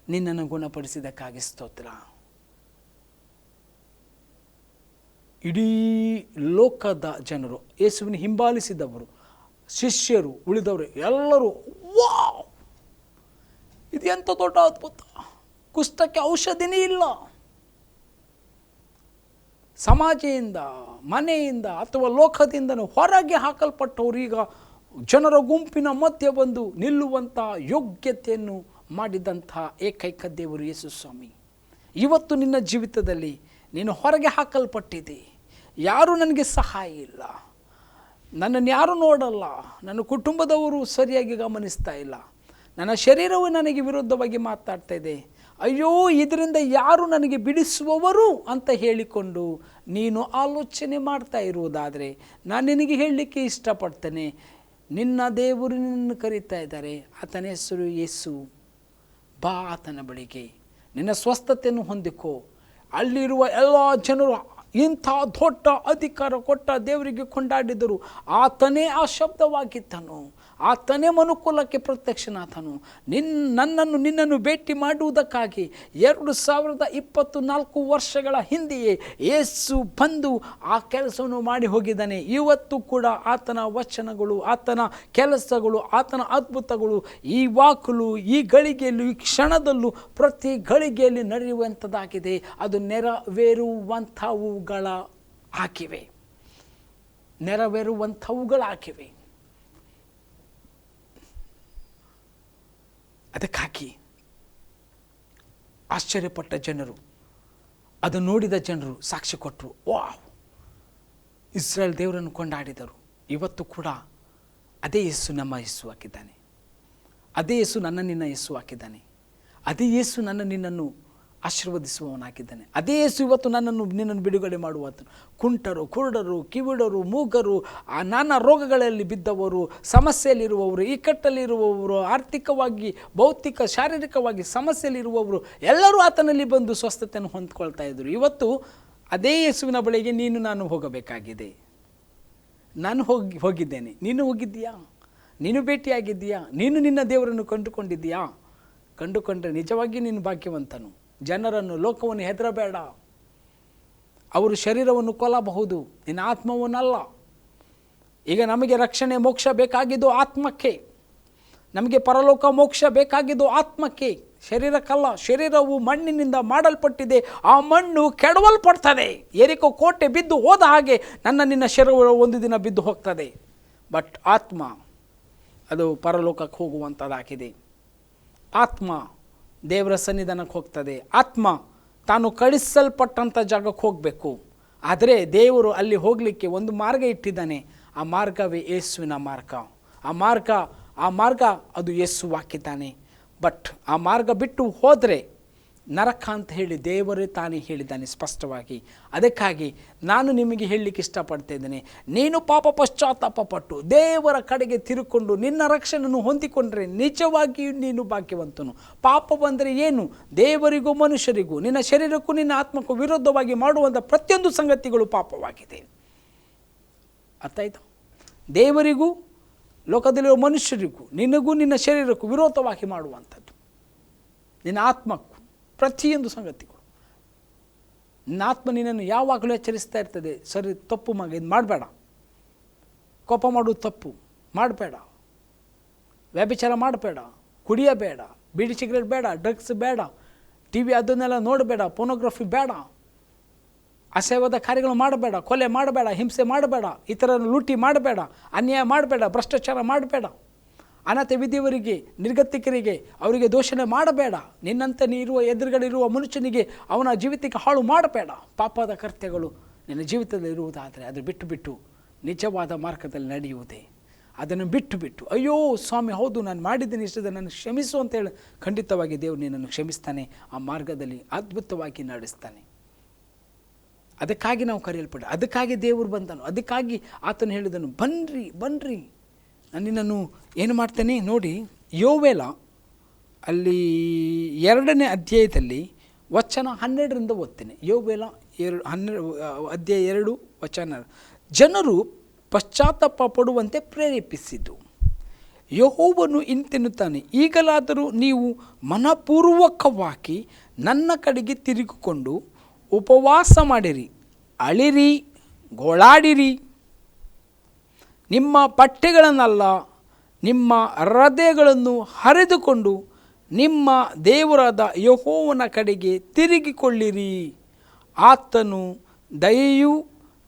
ನಿನ್ನನ್ನು ಗುಣಪಡಿಸಿದ್ದಕ್ಕಾಗಿ ಸ್ತೋತ್ರ. ಇಡೀ ಲೋಕದ ಜನರು, ಯೇಸುವಿನ ಹಿಂಬಾಲಿಸಿದವರು, ಶಿಷ್ಯರು, ಉಳಿದವರು ಎಲ್ಲರೂ, ವಾವ್ ಇದು ಎಂಥ ದೊಡ್ಡ ಅದ್ಭುತ, ಕುಷ್ಠಕ್ಕೆ ಔಷಧಿನೇ ಇಲ್ಲ. ಸಮಾಜದಿಂದ, ಮನೆಯಿಂದ ಅಥವಾ ಲೋಕದಿಂದ ಹೊರಗೆ ಹಾಕಲ್ಪಟ್ಟವರು ಈಗ ಜನರ ಗುಂಪಿನ ಮಧ್ಯೆ ಬಂದು ನಿಲ್ಲುವಂಥ ಯೋಗ್ಯತೆಯನ್ನು ಮಾಡಿದಂಥ ಏಕೈಕ ದೇವರು ಯೇಸು ಸ್ವಾಮಿ. ಇವತ್ತು ನಿನ್ನ ಜೀವಿತದಲ್ಲಿ ನೀನು ಹೊರಗೆ ಹಾಕಲ್ಪಟ್ಟಿದೆ. ಯಾರೂ ನನಗೆ ಸಹಾಯ ಇಲ್ಲ, ನನ್ನನ್ನು ಯಾರೂ ನೋಡಲ್ಲ, ನನ್ನ ಕುಟುಂಬದವರು ಸರಿಯಾಗಿ ಗಮನಿಸ್ತಾ ಇಲ್ಲ, ನನ್ನ ಶರೀರವು ನನಗೆ ವಿರುದ್ಧವಾಗಿ ಮಾತಾಡ್ತಾ ಇದೆ, ಅಯ್ಯೋ ಇದರಿಂದ ಯಾರು ನನಗೆ ಬಿಡಿಸುವವರು ಅಂತ ಹೇಳಿಕೊಂಡು ನೀನು ಆಲೋಚನೆ ಮಾಡ್ತಾ ಇರುವುದಾದರೆ ನಾನು ನಿನಗೆ ಹೇಳಲಿಕ್ಕೆ ಇಷ್ಟಪಡ್ತೇನೆ, ನಿನ್ನ ದೇವರು ನಿನ್ನನ್ನು ಕರೀತಾ ಇದ್ದಾರೆ. ಆತನ ಹೆಸರು ಯೇಸು. ಬಾ ಆತನ ಬಳಿಗೆ, ನಿನ್ನ ಸ್ವಸ್ಥತೆಯನ್ನು ಹೊಂದಿಕೋ. ಅಲ್ಲಿರುವ ಎಲ್ಲ ಜನರು ಇಂಥ ದೊಡ್ಡ ಅಧಿಕಾರ ಕೊಟ್ಟ ದೇವರಿಗೆ ಕೊಂಡಾಡಿದರು. ಆತನೇ ಆ ಶಬ್ದವಾಗಿದ್ದನು, ಆತನೇ ಮನುಕುಲಕ್ಕೆ ಪ್ರತ್ಯಕ್ಷನಾಥನು. ನಿನ್ನನ್ನು ಭೇಟಿ ಮಾಡುವುದಕ್ಕಾಗಿ 2024 ವರ್ಷಗಳ ಹಿಂದೆಯೇ ಯೇಸು ಬಂದು ಆ ಕೆಲಸವನ್ನು ಮಾಡಿ ಹೋಗಿದ್ದಾನೆ. ಇವತ್ತು ಕೂಡ ಆತನ ವಚನಗಳು, ಆತನ ಕೆಲಸಗಳು, ಆತನ ಅದ್ಭುತಗಳು ಈ ವಾಕಲು, ಈ ಗಳಿಗೆಯಲ್ಲೂ, ಈ ಕ್ಷಣದಲ್ಲೂ, ಪ್ರತಿ ಗಳಿಗೆಯಲ್ಲಿ ನಡೆಯುವಂಥದ್ದಾಗಿದೆ. ಅದು ನೆರವೇರುವಂಥವುಗಳಾಗಿವೆ. ಅದಕ್ಕಾಗಿ ಆಶ್ಚರ್ಯಪಟ್ಟ ಜನರು, ಅದನ್ನು ನೋಡಿದ ಜನರು ಸಾಕ್ಷಿ ಕೊಟ್ಟರು. ವಾವ್, ಇಸ್ರಾಯೇಲ್ ದೇವರನ್ನು ಕೊಂಡಾಡಿದರು. ಇವತ್ತು ಕೂಡ ಅದೇ ಯೇಸು ನಮ್ಮ ಯೇಸು ಹಾಕಿದ್ದಾನೆ. ಅದೇ ಯೇಸು ನನ್ನ ನಿನ್ನ ಯೇಸು ಹಾಕಿದ್ದಾನೆ. ಅದೇ ಯೇಸು ನಿನ್ನನ್ನು ಆಶೀರ್ವದಿಸುವವನಾಗಿದ್ದಾನೆ. ಅದೇ ಯೇಸು ಇವತ್ತು ನಿನ್ನನ್ನು ಬಿಡುಗಡೆ ಮಾಡುವಂತ. ಕುಂಟರು, ಕುರುಡರು, ಕಿವಿಡರು, ಮೂಗರು, ನಾನಾ ರೋಗಗಳಲ್ಲಿ ಬಿದ್ದವರು, ಸಮಸ್ಯೆಯಲ್ಲಿರುವವರು, ಇಕ್ಕಟ್ಟಲ್ಲಿರುವವರು, ಆರ್ಥಿಕವಾಗಿ, ಭೌತಿಕ, ಶಾರೀರಿಕವಾಗಿ ಸಮಸ್ಯೆಯಲ್ಲಿರುವವರು ಎಲ್ಲರೂ ಆತನಲ್ಲಿ ಬಂದು ಸ್ವಸ್ಥತೆಯನ್ನು ಹೊಂದ್ಕೊಳ್ತಾ ಇದ್ದರು. ಇವತ್ತು ಅದೇ ಯೇಸುವಿನ ಬಳಿಗೆ ನಾನು ಹೋಗಬೇಕಾಗಿದೆ. ನಾನು ಹೋಗಿದ್ದೇನೆ. ನೀನು ಹೋಗಿದ್ದೀಯಾ? ನೀನು ಭೇಟಿಯಾಗಿದ್ದೀಯಾ? ನೀನು ನಿನ್ನ ದೇವರನ್ನು ಕಂಡುಕೊಂಡಿದ್ದೀಯಾ? ಕಂಡುಕೊಂಡ್ರೆ ನಿಜವಾಗಿ ನೀನು ಭಾಗ್ಯವಂತನು. ಜನರನ್ನು, ಲೋಕವನ್ನು ಹೆದರಬೇಡ. ಅವರು ಶರೀರವನ್ನು ಕೊಲ್ಲಬಹುದು, ನಿನ್ನ ಆತ್ಮವನ್ನಲ್ಲ. ಈಗ ನಮಗೆ ರಕ್ಷಣೆ, ಮೋಕ್ಷ ಬೇಕಾಗಿದ್ದು ಆತ್ಮಕ್ಕೆ. ನಮಗೆ ಪರಲೋಕ, ಮೋಕ್ಷ ಬೇಕಾಗಿದ್ದು ಆತ್ಮಕ್ಕೆ, ಶರೀರಕ್ಕಲ್ಲ. ಶರೀರವು ಮಣ್ಣಿನಿಂದ ಮಾಡಲ್ಪಟ್ಟಿದೆ, ಆ ಮಣ್ಣು ಕೆಡವಲ್ಪಡ್ತದೆ. ಎರಿಕೋ ಕೋಟೆ ಬಿದ್ದು ಹೋದ ಹಾಗೆ ನಿನ್ನ ಶರೀರ ಒಂದು ದಿನ ಬಿದ್ದು ಹೋಗ್ತದೆ. ಬಟ್ ಆತ್ಮ ಅದು ಪರಲೋಕಕ್ಕೆ ಹೋಗುವಂಥದ್ದಾಗಿದೆ. ಆತ್ಮ ದೇವರ ಸನ್ನಿಧಾನಕ್ಕೆ ಹೋಗ್ತದೆ. ಆತ್ಮ ತಾನು ಕಳಿಸಲ್ಪಟ್ಟಂಥ ಜಾಗಕ್ಕೆ ಹೋಗಬೇಕು. ಆದರೆ ದೇವರು ಅಲ್ಲಿ ಹೋಗಲಿಕ್ಕೆ ಒಂದು ಮಾರ್ಗ ಇಟ್ಟಿದ್ದಾನೆ. ಆ ಮಾರ್ಗವೇ ಯೇಸುವಿನ ಮಾರ್ಗ. ಆ ಮಾರ್ಗ ಅದು ಯೇಸು ಹಾಕಿದ್ದಾನೆ. ಬಟ್ ಆ ಮಾರ್ಗ ಬಿಟ್ಟು ಹೋದರೆ ನರಕ ಅಂತ ಹೇಳಿ ದೇವರೇ ತಾನೇ ಹೇಳಿದ್ದಾನೆ ಸ್ಪಷ್ಟವಾಗಿ. ಅದಕ್ಕಾಗಿ ನಾನು ನಿಮಗೆ ಹೇಳಲಿಕ್ಕೆ ಇಷ್ಟಪಡ್ತಾ ಇದ್ದೇನೆ, ನೀನು ಪಾಪ ಪಶ್ಚಾತ್ತಾಪ ಪಟ್ಟು ದೇವರ ಕಡೆಗೆ ತಿರುಕೊಂಡು ನಿನ್ನ ರಕ್ಷಣೆಯನ್ನು ಹೊಂದಿಕೊಂಡ್ರೆ ನಿಜವಾಗಿಯೂ ನೀನು ಭಾಗ್ಯವಂತನು. ಪಾಪ ಬಂದರೆ ಏನು? ದೇವರಿಗೂ ಮನುಷ್ಯರಿಗೂ ನಿನ್ನ ಶರೀರಕ್ಕೂ ನಿನ್ನ ಆತ್ಮಕ್ಕೂ ವಿರುದ್ಧವಾಗಿ ಮಾಡುವಂಥ ಪ್ರತಿಯೊಂದು ಸಂಗತಿಗಳು ಪಾಪವಾಗಿದೆ. ಅರ್ಥ ಆಯಿತು? ದೇವರಿಗೂ ಲೋಕದಲ್ಲಿರುವ ಮನುಷ್ಯರಿಗೂ ನಿನಗೂ ನಿನ್ನ ಶರೀರಕ್ಕೂ ವಿರೋಧವಾಗಿ ಮಾಡುವಂಥದ್ದು, ನಿನ್ನ ಆತ್ಮಕ್ಕೂ ಪ್ರತಿಯೊಂದು ಸಂಗತಿಗಳು. ನಿನ್ನ ಆತ್ಮ ನಿನ್ನನ್ನು ಯಾವಾಗಲೂ ಎಚ್ಚರಿಸ್ತಾ ಇರ್ತದೆ, ಸರಿ ತಪ್ಪು ಮಗ, ಇದು ಮಾಡಬೇಡ, ಕೋಪ ಮಾಡೋದು ತಪ್ಪು ಮಾಡಬೇಡ, ವ್ಯಭಿಚಾರ ಮಾಡಬೇಡ, ಕುಡಿಯಬೇಡ, ಬೀಡಿ ಸಿಗರೇಟ್ ಬೇಡ, ಡ್ರಗ್ಸ್ ಬೇಡ, ಟಿ ವಿ ಅದನ್ನೆಲ್ಲ ನೋಡಬೇಡ, ಪೋನೋಗ್ರಫಿ ಬೇಡ, ಅಸಹ್ಯವಾದ ಕಾರ್ಯಗಳು ಮಾಡಬೇಡ, ಕೊಲೆ ಮಾಡಬೇಡ, ಹಿಂಸೆ ಮಾಡಬೇಡ, ಇತರರನ್ನು ಲೂಟಿ ಮಾಡಬೇಡ, ಅನ್ಯಾಯ ಮಾಡಬೇಡ, ಭ್ರಷ್ಟಾಚಾರ ಮಾಡಬೇಡ, ಅನಾಥ ವಿಧಿಯವರಿಗೆ ನಿರ್ಗತಿಕರಿಗೆ ಅವರಿಗೆ ದೋಷಣೆ ಮಾಡಬೇಡ, ನಿನ್ನಂತೆ ನೀರುವ ಎದುರುಗಡೆ ಇರುವ ಮನುಷ್ಯನಿಗೆ ಅವನ ಜೀವಿತಕ್ಕೆ ಹಾಳು ಮಾಡಬೇಡ. ಪಾಪದ ಕೃತ್ಯಗಳು ನಿನ್ನ ಜೀವಿತದಲ್ಲಿ ಇರುವುದಾದರೆ ಅದು ಬಿಟ್ಟು ನಿಜವಾದ ಮಾರ್ಗದಲ್ಲಿ ನಡೆಯುವುದೇ. ಅದನ್ನು ಬಿಟ್ಟು ಅಯ್ಯೋ ಸ್ವಾಮಿ ಹೌದು ನಾನು ಮಾಡಿದ್ದೇನೆ ಇಷ್ಟದ ನನ್ನ ಕ್ಷಮಿಸು ಅಂತೇಳಿ ಖಂಡಿತವಾಗಿ ದೇವರು ನಿನ್ನನ್ನು ಕ್ಷಮಿಸ್ತಾನೆ, ಆ ಮಾರ್ಗದಲ್ಲಿ ಅದ್ಭುತವಾಗಿ ನಡೆಸ್ತಾನೆ. ಅದಕ್ಕಾಗಿ ನಾವು ಕರೆಯಲ್ಪಡ, ಅದಕ್ಕಾಗಿ ದೇವರು ಬಂದನು, ಅದಕ್ಕಾಗಿ ಆತನು ಹೇಳಿದನು, ಬನ್ನಿರಿ ನಾನು ನಿನ್ನನ್ನು ಏನು ಮಾಡ್ತೇನೆ ನೋಡಿ. ಯೋವೇಲ ಅಲ್ಲಿ 2ನೇ ಅಧ್ಯಾಯದಲ್ಲಿ ವಚನ 12ರಿಂದ ಓದ್ತೇನೆ. ಯೋವೇಲ 12 ವಚನ, ಜನರು ಪಶ್ಚಾತ್ತಾಪ ಪಡುವಂತೆ ಪ್ರೇರೇಪಿಸಿದ್ದು. ಯೆಹೋವನು ಇಂತೆನ್ನುತ್ತಾನೆ, ಈಗಲಾದರೂ ನೀವು ಮನಪೂರ್ವಕವಾಗಿ ನನ್ನ ಕಡೆಗೆ ತಿರುಗಿಕೊಂಡು ಉಪವಾಸ ಮಾಡಿರಿ, ಅಳಿರಿ, ಗೋಳಾಡಿರಿ. ನಿಮ್ಮ ಬಟ್ಟೆಗಳನ್ನಲ್ಲ, ನಿಮ್ಮ ಹೃದಯಗಳನ್ನು ಹರಿದುಕೊಂಡು ನಿಮ್ಮ ದೇವರಾದ ಯೆಹೋವನ ಕಡೆಗೆ ತಿರುಗಿಕೊಳ್ಳಿರಿ. ಆತನು ದಯೆಯೂ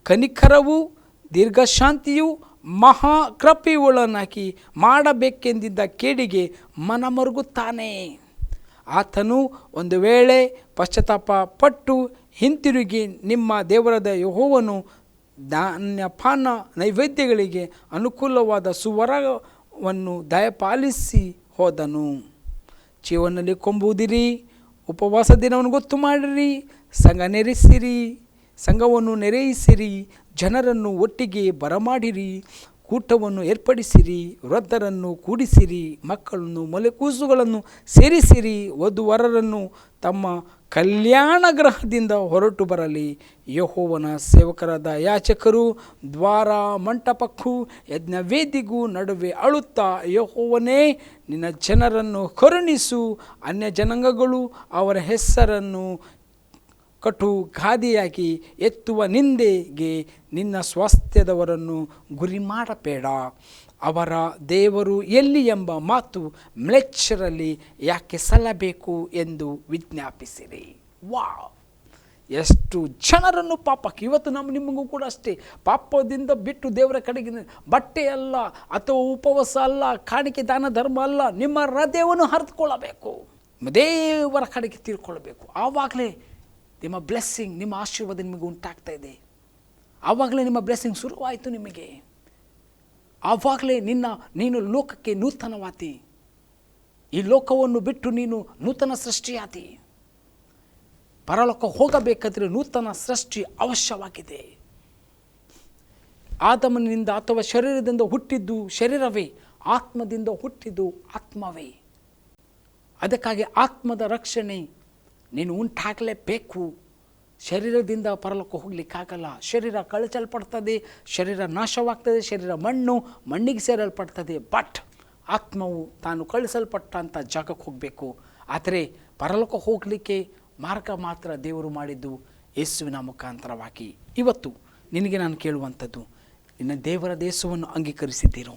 ಕನಿಕರವೂ ದೀರ್ಘಶಾಂತಿಯೂ ಮಹಾಕೃಪೆಯುಳ್ಳವನಾಗಿ ಮಾಡಬೇಕೆಂದಿದ್ದ ಕೇಡಿಗೆ ಮನಮರುಗುತ್ತಾನೆ. ಆತನು ಒಂದು ವೇಳೆ ಪಶ್ಚಾತ್ತಾಪ ಪಟ್ಟು ಹಿಂತಿರುಗಿ ನಿಮ್ಮ ದೇವರಾದ ಯೆಹೋವನು ಧಾನ್ಯಪಾನ ನೈವೇದ್ಯಗಳಿಗೆ ಅನುಕೂಲವಾದ ಸುವರವನ್ನು ದಯಪಾಲಿಸಿ ಹೋದನು. ಜೀವನದಲ್ಲಿ ಕೊಂಬುವುದಿರಿ, ಉಪವಾಸ ದಿನವನ್ನು ಗೊತ್ತು ಮಾಡಿರಿ, ಸಂಘವನ್ನು ನೆರೆಯಿಸಿರಿ, ಜನರನ್ನು ಒಟ್ಟಿಗೆ ಬರಮಾಡಿರಿ, ಕೂಟವನ್ನು ಏರ್ಪಡಿಸಿರಿ, ವೃದ್ಧರನ್ನು ಕೂಡಿಸಿರಿ, ಮಕ್ಕಳನ್ನು ಮೊಲೆಕೂಸುಗಳನ್ನು ಸೇರಿಸಿರಿ, ವಧುವರರನ್ನು ತಮ್ಮ ಕಲ್ಯಾಣ ಗೃಹದಿಂದ ಹೊರಟು ಬರಲಿ. ಯೆಹೋವನ ಸೇವಕರಾದ ಯಾಜಕರು ದ್ವಾರ ಮಂಟಪಕ್ಕೂ ಯಜ್ಞವೇದಿಗೂ ನಡುವೆ ಅಳುತ್ತಾ, ಯೆಹೋವನೇ ನಿನ್ನ ಜನರನ್ನು ಕರುಣಿಸು, ಅನ್ಯ ಜನಾಂಗಗಳು ಅವರ ಹೆಸರನ್ನು ಕಟು ಗಾದೆಯಾಗಿ ಎತ್ತುವ ನಿಂದೆಗೆ ನಿನ್ನ ಸ್ವಾಸ್ಥ್ಯದವರನ್ನು ಗುರಿ ಮಾಡಬೇಡ. ಅವರ ದೇವರು ಎಲ್ಲಿ ಎಂಬ ಮಾತು ಮ್ಲೇಚ್ಛರಲ್ಲಿ ಯಾಕೆ ಸಲ್ಲಬೇಕು ಎಂದು ವಿಜ್ಞಾಪಿಸಿರಿ. ವಾವ್, ಎಷ್ಟು ಜನರನ್ನು ಪಾಪಕ್ಕೆ, ಇವತ್ತು ನಿಮಗೂ ಕೂಡ ಅಷ್ಟೇ, ಪಾಪದಿಂದ ಬಿಟ್ಟು ದೇವರ ಕಡೆಗೆ ಬಟ್ಟೆ ಅಲ್ಲ ಅಥವಾ ಉಪವಾಸ ಅಲ್ಲ, ಕಾಣಿಕೆ ದಾನ ಧರ್ಮ ಅಲ್ಲ, ನಿಮ್ಮ ಹೃದಯವನ್ನು ಹರಿದುಕೊಳ್ಳಬೇಕು, ದೇವರ ಕಡೆಗೆ ತಿರ್ಕೊಳ್ಬೇಕು. ಆವಾಗಲೇ ನಿಮ್ಮ ಬ್ಲೆಸ್ಸಿಂಗ್, ನಿಮ್ಮ ಆಶೀರ್ವಾದ ನಿಮಗೆ ಉಂಟಾಗ್ತಾ ಇದೆ. ಆವಾಗಲೇ ನಿಮ್ಮ ಬ್ಲೆಸ್ಸಿಂಗ್ ಶುರುವಾಯಿತು ನಿಮಗೆ. ಆವಾಗಲೇ ನೀನು ಲೋಕಕ್ಕೆ ನೂತನವಾದಿ, ಈ ಲೋಕವನ್ನು ಬಿಟ್ಟು ನೀನು ನೂತನ ಸೃಷ್ಟಿಯಾದಿ. ಪರಲೋಕ ಹೋಗಬೇಕಾದ್ರೆ ನೂತನ ಸೃಷ್ಟಿ ಅವಶ್ಯವಾಗಿದೆ. ಆದಮನಿಂದ ಅಥವಾ ಶರೀರದಿಂದ ಹುಟ್ಟಿದ್ದು ಶರೀರವೇ, ಆತ್ಮದಿಂದ ಹುಟ್ಟಿದ್ದು ಆತ್ಮವೇ. ಅದಕ್ಕಾಗಿ ಆತ್ಮದ ರಕ್ಷಣೆ ನೀನು ಉಂಟಾಗಲೇಬೇಕು. ಶರೀರದಿಂದ ಪರಲೋಕ ಹೋಗ್ಲಿಕ್ಕಾಗಲ್ಲ. ಶರೀರ ಕಳಚಲ್ಪಡ್ತದೆ, ಶರೀರ ನಾಶವಾಗ್ತದೆ, ಶರೀರ ಮಣ್ಣಿಗೆ ಸೇರಲ್ಪಡ್ತದೆ. ಬಟ್ ಆತ್ಮವು ತಾನು ಕಳಿಸಲ್ಪಟ್ಟಂಥ ಜಾಗಕ್ಕೆ ಹೋಗಬೇಕು. ಆದರೆ ಪರಲೋಕ ಹೋಗಲಿಕ್ಕೆ ಮಾರ್ಗ ಮಾತ್ರ ದೇವರು ಮಾಡಿದ್ದು ಯೇಸುವಿನ ಮುಖಾಂತರವಾಗಿ. ಇವತ್ತು ನಿನಗೆ ನಾನು ಕೇಳುವಂಥದ್ದು, ನಿನ್ನ ದೇವರ ದೇಶವನ್ನು ಅಂಗೀಕರಿಸಿದ್ದೀರೋ?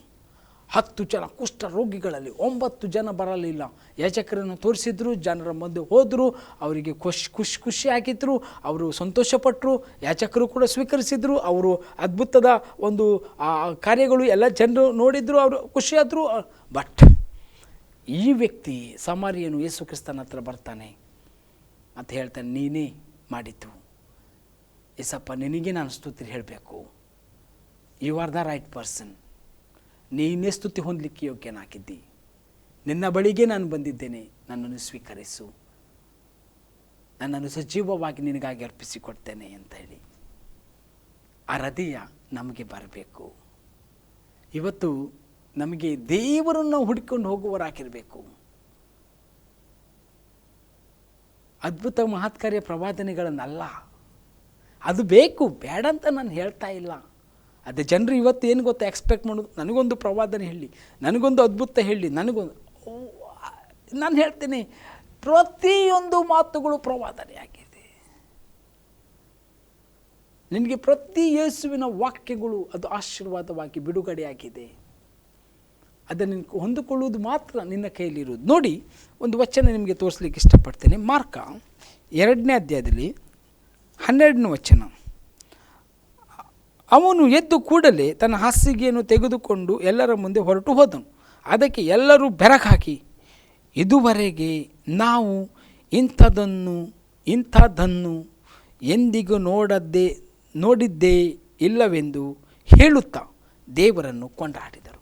10 ಜನ ಕುಷ್ಠ ರೋಗಿಗಳಲ್ಲಿ 9 ಜನ ಬರಲಿಲ್ಲ. ಯಾಜಕರನ್ನು ತೋರಿಸಿದ್ರು, ಜನರ ಮುಂದೆ ಹೋದರು, ಅವರಿಗೆ ಖುಷಿಯಾಗಿದ್ದರು, ಅವರು ಸಂತೋಷಪಟ್ಟರು, ಯಾಜಕರು ಕೂಡ ಸ್ವೀಕರಿಸಿದರು. ಅವರು ಅದ್ಭುತದ ಒಂದು ಕಾರ್ಯಗಳು ಎಲ್ಲ ಜನರು ನೋಡಿದ್ರು, ಅವರು ಖುಷಿಯಾದರು. ಬಟ್ ಈ ವ್ಯಕ್ತಿ ಸಮಾರಿಯನು ಯೇಸು ಕ್ರಿಸ್ತನ ಹತ್ರ ಬರ್ತಾನೆ ಅಂತ ಹೇಳ್ತಾನೆ, ನೀನೇ ಮಾಡಿದ್ದು ಏಸಪ್ಪ, ನಿನಗೆ ನಾನು ಸ್ತುತಿ ಹೇಳಬೇಕು. You are the right person. ನೀನೇ ಸ್ತುತಿ ಹೊಂದಲಿಕ್ಕೆ ಯೋಗ್ಯನಾಗಿದ್ದಿ. ನಿನ್ನ ಬಳಿಗೆ ನಾನು ಬಂದಿದ್ದೇನೆ, ನನ್ನನ್ನು ಸ್ವೀಕರಿಸು. ನನ್ನನ್ನು ಸಜೀವವಾಗಿ ನಿನಗಾಗಿ ಅರ್ಪಿಸಿಕೊಡ್ತೇನೆ ಅಂತ ಹೇಳಿ ಆ ಹೃದಯ ನಮಗೆ ಬರಬೇಕು. ಇವತ್ತು ನಮಗೆ ದೇವರನ್ನು ಹುಡುಕೊಂಡು ಹೋಗುವವರಾಗಿರಬೇಕು. ಅದ್ಭುತ ಮಹತ್ಕಾರ್ಯ ಪ್ರವಾದನೆಗಳನ್ನಲ್ಲ, ಅದು ಬೇಕು, ಬೇಡ ಅಂತ ನಾನು ಹೇಳ್ತಾ ಇಲ್ಲ. ಅದೇ ಜನರು ಇವತ್ತು ಏನು ಗೊತ್ತಾ ಎಕ್ಸ್ಪೆಕ್ಟ್ ಮಾಡೋದು, ನನಗೊಂದು ಪ್ರವಾದನೆ ಹೇಳಿ, ನನಗೊಂದು ಅದ್ಭುತ ಹೇಳಿ, ನಾನು ಹೇಳ್ತೇನೆ ಪ್ರತಿಯೊಂದು ಮಾತುಗಳು ಪ್ರವಾದನೆ ಆಗಿದೆ. ನಿನಗೆ ಪ್ರತಿ ಯೇಸುವಿನ ವಾಕ್ಯಗಳು ಅದು ಆಶೀರ್ವಾದವಾಗಿ ಬಿಡುಗಡೆಯಾಗಿದೆ. ಅದನ್ನು ಹೊಂದಿಕೊಳ್ಳುವುದು ಮಾತ್ರ ನಿನ್ನ ಕೈಯಲ್ಲಿರುವುದು. ನೋಡಿ, ಒಂದು ವಚನ ನಿಮಗೆ ತೋರಿಸ್ಲಿಕ್ಕೆ ಇಷ್ಟಪಡ್ತೇನೆ. ಮಾರ್ಕ 2ನೇ ಅಧ್ಯಾಯದಲ್ಲಿ 12ನೇ ವಚನ. ಅವನು ಎದ್ದು ಕೂಡಲೇ ತನ್ನ ಹಾಸಿಗೆಯನ್ನು ತೆಗೆದುಕೊಂಡು ಎಲ್ಲರ ಮುಂದೆ ಹೊರಟು ಹೋದನು. ಅದಕ್ಕೆ ಎಲ್ಲರೂ ಬೆರಗಾಗಿ, ಇದುವರೆಗೆ ನಾವು ಇಂಥದನ್ನು ಎಂದಿಗೂ ನೋಡಿದ್ದೇ ಇಲ್ಲವೆಂದು ಹೇಳುತ್ತಾ ದೇವರನ್ನು ಕೊಂಡಾಡಿದರು.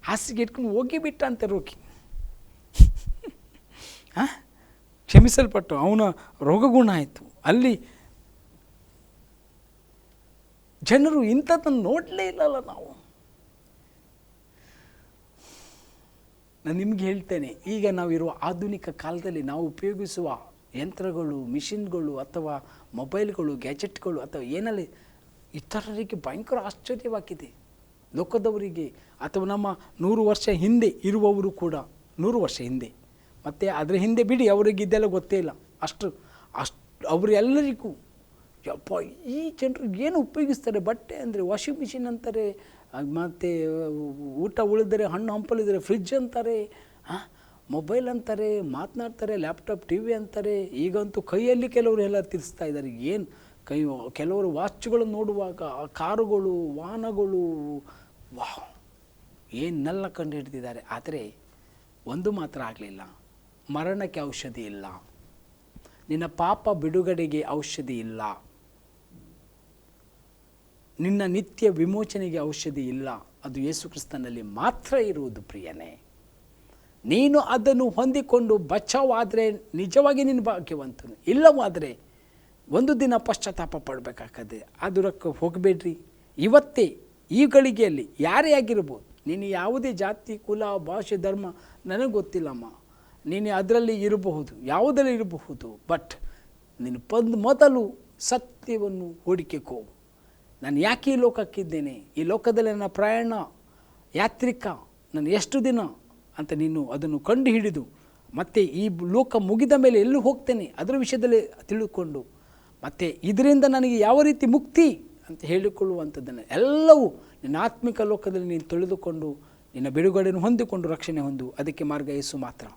ಹಾಸಿಗೆ ಇಟ್ಕೊಂಡು ಹೋಗಿಬಿಟ್ಟ ಅಂತ ರೋಗಿ, ಕ್ಷಮಿಸಲ್ಪಟ್ಟು ಅವನ ರೋಗಗುಣ ಆಯಿತು. ಅಲ್ಲಿ ಜನರು ಇಂಥದ್ದನ್ನು ನೋಡಲೇ ಇಲ್ಲಲ್ಲ. ನಾನು ನಿಮ್ಗೆ ಹೇಳ್ತೇನೆ, ಈಗ ನಾವಿರುವ ಆಧುನಿಕ ಕಾಲದಲ್ಲಿ ನಾವು ಉಪಯೋಗಿಸುವ ಯಂತ್ರಗಳು, ಮಿಷಿನ್ಗಳು ಅಥವಾ ಮೊಬೈಲ್ಗಳು, ಗ್ಯಾಜೆಟ್ಗಳು ಅಥವಾ ಏನಲ್ಲಿ ಇತರರಿಗೆ ಭಯಂಕರ ಆಶ್ಚರ್ಯವಾಗಿದೆ. ಲೋಕದವರಿಗೆ ಅಥವಾ ನಮ್ಮ 100 ವರ್ಷ ಹಿಂದೆ ಇರುವವರು ಕೂಡ 100 ವರ್ಷ ಹಿಂದೆ ಮತ್ತು ಅದರ ಹಿಂದೆ ಬಿಡಿ, ಅವರಿಗೆ ಇದೆಲ್ಲ ಗೊತ್ತೇ ಇಲ್ಲ. ಅಷ್ಟು ಅವರೆಲ್ಲರಿಗೂ ಯಪ್ಪ ಈ ಜನರು ಏನು ಉಪಯೋಗಿಸ್ತಾರೆ. ಬಟ್ಟೆ ಅಂದರೆ ವಾಷಿಂಗ್ ಮಿಷಿನ್ ಅಂತಾರೆ, ಮತ್ತು ಊಟ ಉಳಿದರೆ ಹಣ್ಣು ಹಂಪಲಿದರೆ ಫ್ರಿಡ್ಜ್ ಅಂತಾರೆ, ಮೊಬೈಲ್ ಅಂತಾರೆ, ಮಾತನಾಡ್ತಾರೆ, ಲ್ಯಾಪ್ಟಾಪ್ ಟಿ ವಿ ಅಂತಾರೆ. ಈಗಂತೂ ಕೈಯಲ್ಲಿ ಕೆಲವರು ಎಲ್ಲ ತಿರ್ಸ್ತಾ ಇದ್ದಾರೆ. ಏನು ಕೆಲವರು ವಾಚ್ಗಳನ್ನು ನೋಡುವಾಗ ಕಾರುಗಳು, ವಾಹನಗಳು, ವಾಹ್ ಏನೆಲ್ಲ ಕಂಡು ಹಿಡಿದಿದ್ದಾರೆ. ಆದರೆ ಒಂದು ಮಾತ್ರ ಆಗಲಿಲ್ಲ, ಮರಣಕ್ಕೆ ಔಷಧಿ ಇಲ್ಲ, ನಿನ್ನ ಪಾಪ ಬಿಡುಗಡೆಗೆ ಔಷಧಿ ಇಲ್ಲ, ನಿನ್ನ ನಿತ್ಯ ವಿಮೋಚನೆಗೆ ಔಷಧಿ ಇಲ್ಲ. ಅದು ಯೇಸು ಕ್ರಿಸ್ತನಲ್ಲಿ ಮಾತ್ರ ಇರುವುದು ಪ್ರಿಯನೇ. ನೀನು ಅದನ್ನು ಹೊಂದಿಕೊಂಡು ಬಚಾವಾದರೆ ನಿಜವಾಗಿ ನಿನ್ನ ಭಾಗ್ಯವಂತನು. ಇಲ್ಲವಾದರೆ ಒಂದು ದಿನ ಪಶ್ಚಾತ್ತಾಪ ಪಡಬೇಕಾಗ್ತದೆ. ಅದಕ್ಕೆ ಹೋಗಬೇಡ್ರಿ. ಇವತ್ತೇ ಈ ಗಳಿಗೆಯಲ್ಲಿ ಯಾರೇ ಆಗಿರ್ಬೋದು, ನೀನು ಯಾವುದೇ ಜಾತಿ, ಕುಲ, ಭಾಷೆ, ಧರ್ಮ ನನಗೆ ಗೊತ್ತಿಲ್ಲಮ್ಮ, ನೀನು ಅದರಲ್ಲಿ ಇರಬಹುದು, ಯಾವುದರಲ್ಲಿ ಇರಬಹುದು. ಬಟ್ ನೀನು ಮೊದಲು ಸತ್ಯವನ್ನು ಹುಡುಕಿಕೋ. ನಾನು ಯಾಕೆ ಈ ಲೋಕಕ್ಕಿದ್ದೇನೆ, ಈ ಲೋಕದಲ್ಲಿ ನನ್ನ ಪ್ರಯಾಣ ಯಾತ್ರಿಕ, ನಾನು ಎಷ್ಟು ದಿನ ಅಂತ ನೀನು ಅದನ್ನು ಕಂಡು ಹಿಡಿದು, ಮತ್ತು ಈ ಲೋಕ ಮುಗಿದ ಮೇಲೆ ಎಲ್ಲಿ ಹೋಗ್ತೇನೆ ಅದರ ವಿಷಯದಲ್ಲಿ ತಿಳಿದುಕೊಂಡು, ಮತ್ತು ಇದರಿಂದ ನನಗೆ ಯಾವ ರೀತಿ ಮುಕ್ತಿ ಅಂತ ಹೇಳಿಕೊಳ್ಳುವಂಥದ್ದನ್ನು ಎಲ್ಲವೂ ನಿನ್ನ ಆತ್ಮಿಕ ಲೋಕದಲ್ಲಿ ನೀನು ತಿಳಿದುಕೊಂಡು ನಿನ್ನ ಬಿಡುಗಡೆಯನ್ನು ಹೊಂದಿಕೊಂಡು ರಕ್ಷಣೆ ಹೊಂದು. ಅದಕ್ಕೆ ಮಾರ್ಗ ಯೇಸು ಮಾತ್ರ.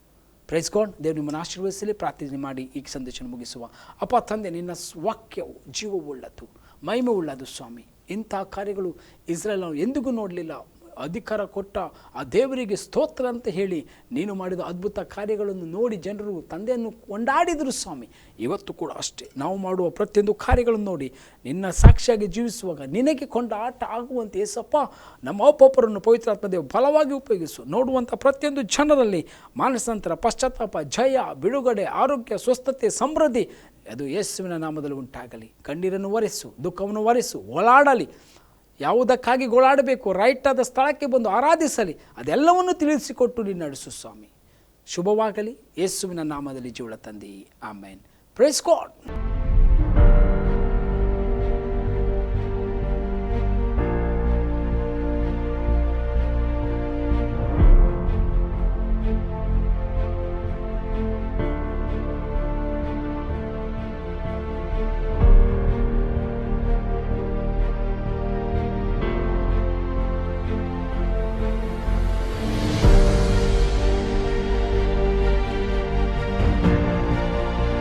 Praise God. ದೇವರು ನಿಮ್ಮನ್ನು ಆಶೀರ್ವದಿಸಲಿ. ಪ್ರಾರ್ಥನೆ ಮಾಡಿ ಈ ಸಂದೇಶ ಮುಗಿಸುವ. ಅಪ್ಪ ತಂದೆ, ನಿನ್ನ ವಾಕ್ಯವು ಜೀವವುಳ್ಳದು, ಮಹಿಮೆ ಉಳ್ಳದು ಸ್ವಾಮಿ. ಇಂಥ ಕಾರ್ಯಗಳು ಇಸ್ರೇಲ್ ಎಂದಿಗೂ ನೋಡಲಿಲ್ಲ. ಅಧಿಕಾರ ಕೊಟ್ಟ ಆ ದೇವರಿಗೆ ಸ್ತೋತ್ರ ಅಂತ ಹೇಳಿ ನೀನು ಮಾಡಿದ ಅದ್ಭುತ ಕಾರ್ಯಗಳನ್ನು ನೋಡಿ ಜನರು ತಂದೆಯನ್ನು ಕೊಂಡಾಡಿದರು ಸ್ವಾಮಿ. ಇವತ್ತು ಕೂಡ ಅಷ್ಟೇ, ನಾವು ಮಾಡುವ ಪ್ರತಿಯೊಂದು ಕಾರ್ಯಗಳನ್ನು ನೋಡಿ ನಿನ್ನ ಸಾಕ್ಷಿಯಾಗಿ ಜೀವಿಸುವಾಗ ನಿನಗೆ ಕೊಂಡಾಟ ಆಗುವಂತೆ ಯೇಸಪ್ಪ ನಮ್ಮ ಒಬ್ಬೊಬ್ಬರನ್ನು ಪವಿತ್ರಾತ್ಮದೇವ ಬಲವಾಗಿ ಉಪಯೋಗಿಸು. ನೋಡುವಂಥ ಪ್ರತಿಯೊಂದು ಜನರಲ್ಲಿ ಮಾನಸಾಂತರ, ಪಶ್ಚಾತ್ತಾಪ, ಜಯ, ಬಿಡುಗಡೆ, ಆರೋಗ್ಯ, ಸ್ವಸ್ಥತೆ, ಸಮೃದ್ಧಿ ಅದು ಯೇಸುವಿನ ನಾಮದಲ್ಲಿ ಉಂಟಾಗಲಿ. ಕಣ್ಣೀರನ್ನು ಒರೆಸು, ದುಃಖವನ್ನು ಒರೆಸು, ಓಲಾಡಲಿ. ಯಾವುದಕ್ಕಾಗಿ ಗೋಳಾಡಬೇಕು, ರೈಟಾದ ಸ್ಥಳಕ್ಕೆ ಬಂದು ಆರಾಧಿಸಲಿ, ಅದೆಲ್ಲವನ್ನು ತಿಳಿಸಿಕೊಟ್ಟು ನೀನು ನಡೆಸು ಸ್ವಾಮಿ. ಶುಭವಾಗಲಿ. ಯೇಸುವಿನ ನಾಮದಲ್ಲಿ ಜೀವಳ ತಂದೆ, ಆಮೇನ್. Praise God.